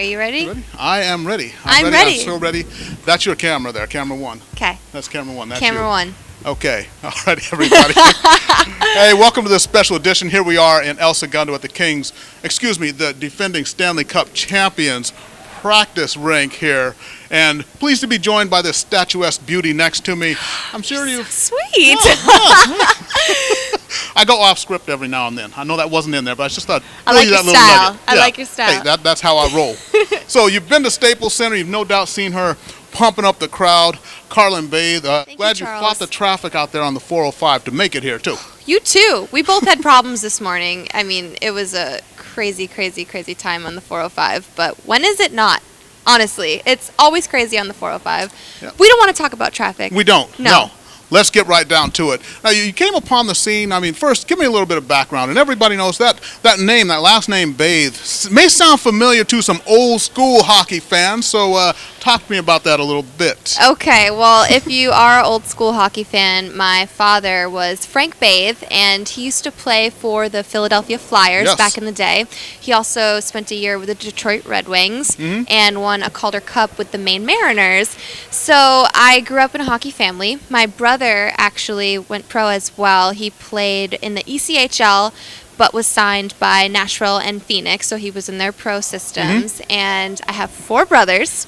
Are you ready? I am ready. I'm ready. I'm so ready. That's your camera there, camera one. Okay. That's camera one. That's camera you. one. Okay. All righty, everybody. Hey, welcome to this special edition. Here we are in El Segundo at the the defending Stanley Cup champions practice rink here. And pleased to be joined by this statuesque beauty next to me. I'm sure you... Sweet. I go off script every now and then. I know that wasn't in there, but I just thought... I like your style. I like your style. Hey, that's how I roll. So you've been to Staples Center. You've no doubt seen her pumping up the crowd. Carrlyn Bathe. Glad you fought the traffic out there on the 405 to make it here, too. You too. We both had problems this morning. I mean, it was a crazy, crazy, crazy time on the 405. But when is it not? Honestly, it's always crazy on the 405. Yeah. We don't want to talk about traffic. We don't. No. Let's get right down to it. Now, you came upon the scene. I mean, first, give me a little bit of background. And everybody knows that last name, Bathe, may sound familiar to some old school hockey fans. So talk to me about that a little bit. Okay, well, if you are an old school hockey fan, my father was Frank Bathe, and he used to play for the Philadelphia Flyers back in the day. He also spent a year with the Detroit Red Wings and won a Calder Cup with the Maine Mariners. So I grew up in a hockey family. My brother actually went pro as well. He played in the ECHL, but was signed by Nashville and Phoenix, so he was in their pro systems. And I have 4 brothers.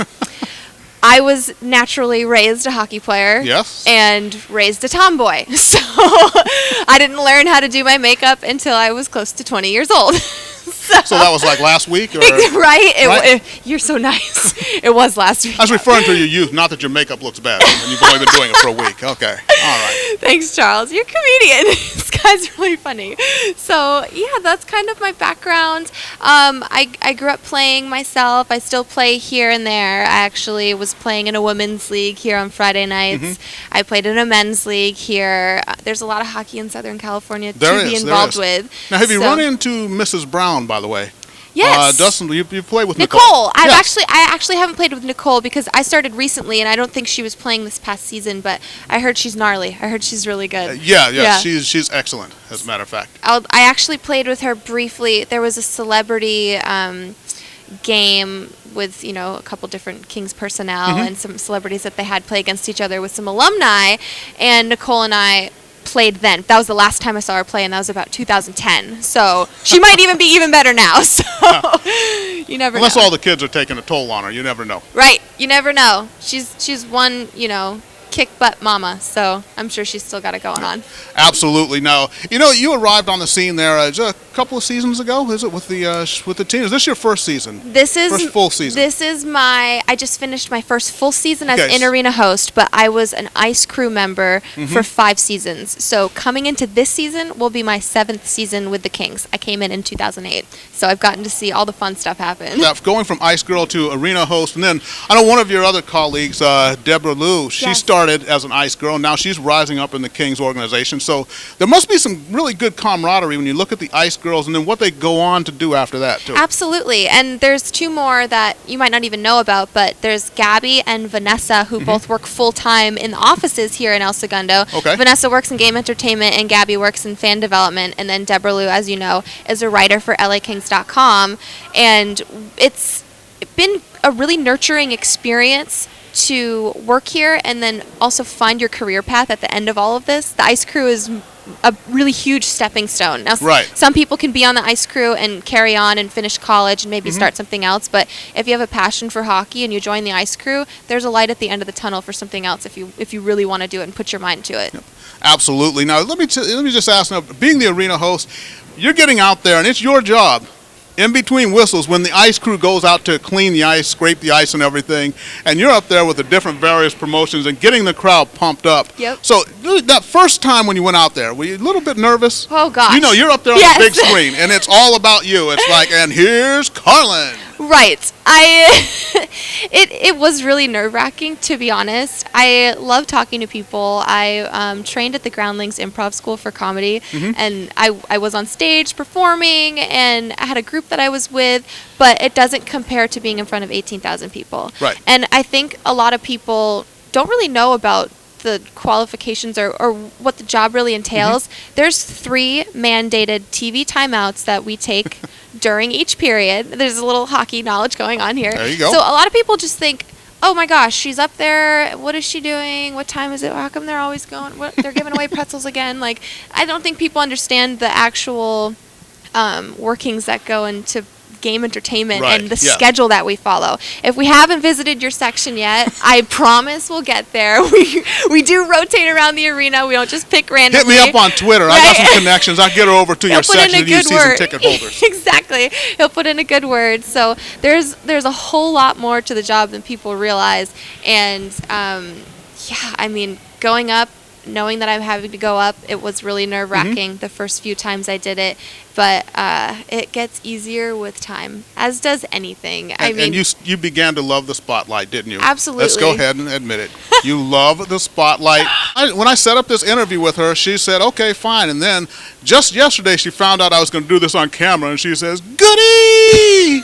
I was naturally raised a hockey player. Yes. And raised a tomboy. So I didn't learn how to do my makeup until I was close to 20 years old. So that was like last week? Or, right? You're so nice. It was last week. I was referring to your youth, not that your makeup looks bad, and you've only been doing it for a week. Okay. All right. Thanks, Charles. You're a comedian. This guy's really funny. So, yeah, that's kind of my background. I grew up playing myself. I still play here and there. I actually was playing in a women's league here on Friday nights. I played in a men's league here. There's a lot of hockey in Southern California to be involved with. Now, have you run into Mrs. Brown, by the way? Yes. Dustin, you play with Nicole. I actually haven't played with Nicole because I started recently, and I don't think she was playing this past season. But I heard she's gnarly. I heard she's really good. Yeah. She's excellent, as a matter of fact. I actually played with her briefly. There was a celebrity game with a couple different Kings personnel and some celebrities that they had play against each other with some alumni, and Nicole and I played then. That was the last time I saw her play, and that was about 2010. So she might even be even better now. So you never know. Unless all the kids are taking a toll on her, you never know. Right. You never know. She's one, kick butt mama, so I'm sure she's still got it going on. Absolutely. Now, you arrived on the scene there a couple of seasons ago. Is it with the team? Is this your first season? First full season. This is I just finished my first full season as in-arena host, but I was an ice crew member for 5 seasons. So coming into this season will be my 7th season with the Kings. I came in 2008, so I've gotten to see all the fun stuff happen. Now, going from ice girl to arena host, and then I know one of your other colleagues, Deborah Lou, she started as an ice girl, and now she's rising up in the Kings organization. So there must be some really good camaraderie when you look at the ice girls and then what they go on to do after that, too. Absolutely. And there's 2 more that you might not even know about, but there's Gabby and Vanessa, who both work full-time in the offices here in El Segundo. Okay. Vanessa works in game entertainment, and Gabby works in fan development. And then Deborah Lou, as you know, is a writer for LAKings.com. And it's been a really nurturing experience to work here and then also find your career path at the end of all of this. The ice crew is a really huge stepping stone. Now, some people can be on the ice crew and carry on and finish college and maybe start something else, but if you have a passion for hockey and you join the ice crew, there's a light at the end of the tunnel for something else if you really want to do it and put your mind to it. Yep. Absolutely. Now, let me just ask, now, being the arena host, you're getting out there and it's your job in between whistles when the ice crew goes out to clean the ice, scrape the ice and everything, and you're up there with the different various promotions and getting the crowd pumped up. Yep. So that first time when you went out there, were you a little bit nervous? Oh, gosh. You're up there on the big screen, and it's all about you. It's like, and here's Carlin. Right. It was really nerve-wracking, to be honest. I love talking to people. I trained at the Groundlings Improv School for comedy, and I was on stage performing, and I had a group that I was with, but it doesn't compare to being in front of 18,000 people. Right. And I think a lot of people don't really know about the qualifications or what the job really entails. There's 3 mandated TV timeouts that we take during each period. There's a little hockey knowledge going on here. There you go. So a lot of people just think, oh my gosh, she's up there. What is she doing? What time is it? How come they're always going? They're giving away pretzels again? Like, I don't think people understand the actual workings that go into game entertainment and the schedule that we follow. If we haven't visited your section yet, I promise we'll get there. We do rotate around the arena. We don't just pick randomly. Hit me up on Twitter. Right? I got some connections. I'll get her over to your section and you season ticket holders. Exactly. He'll put in a good word. So there's a whole lot more to the job than people realize. And yeah, I mean, going up, knowing that I'm having to go up, it was really nerve-wracking the first few times I did it. But it gets easier with time, as does anything. And you began to love the spotlight, didn't you? Absolutely. Let's go ahead and admit it. You love the spotlight. When I set up this interview with her, she said, okay, fine. And then just yesterday, she found out I was going to do this on camera, and she says, goody!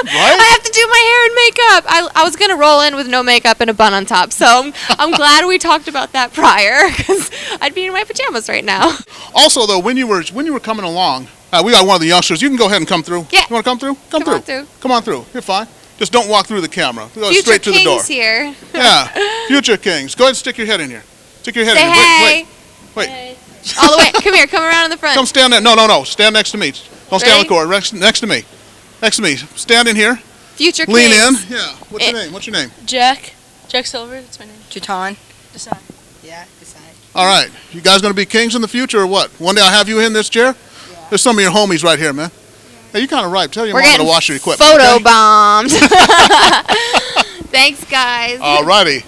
Right? I have to do my hair and makeup. I was going to roll in with no makeup and a bun on top. So I'm glad we talked about that prior, because I'd be in my pajamas right now. Also, though, when you were coming along, we got one of the youngsters. You can go ahead and come through. Yeah. You want to come through? Come through. Come on through. You're fine. Just don't walk through the camera. Go Future straight to the door. Kings here. Yeah. Future Kings. Go ahead and stick your head in here. Stick your head Say in here. Hey. Wait. Hey. All the way. Come here. Come around in the front. Come stand there. No. Stand next to me. Don't stand on the court. Next to me. Next to me. Stand in here. Future Lean Kings. in. Yeah. What's your name? What's your name? Jack Silver, that's my name. Jaton. Desai. Yeah, Desai. All right. You guys going to be kings in the future or what? One day I'll have you in this chair? Yeah. There's some of your homies right here, man. Hey, you kind of ripe. Tell your mom to wash your equipment. Photo bombed. Thanks, guys. All righty.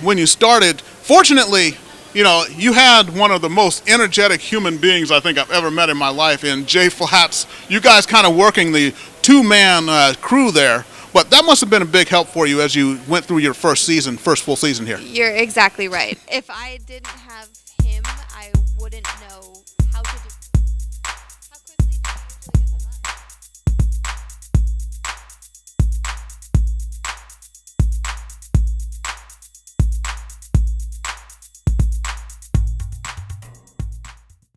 When you started, fortunately, you had one of the most energetic human beings I think I've ever met in my life in Jay Flats. You guys kind of working the two-man crew there. But that must have been a big help for you as you went through your first full season here. You're exactly right. If I didn't have him, I wouldn't know how to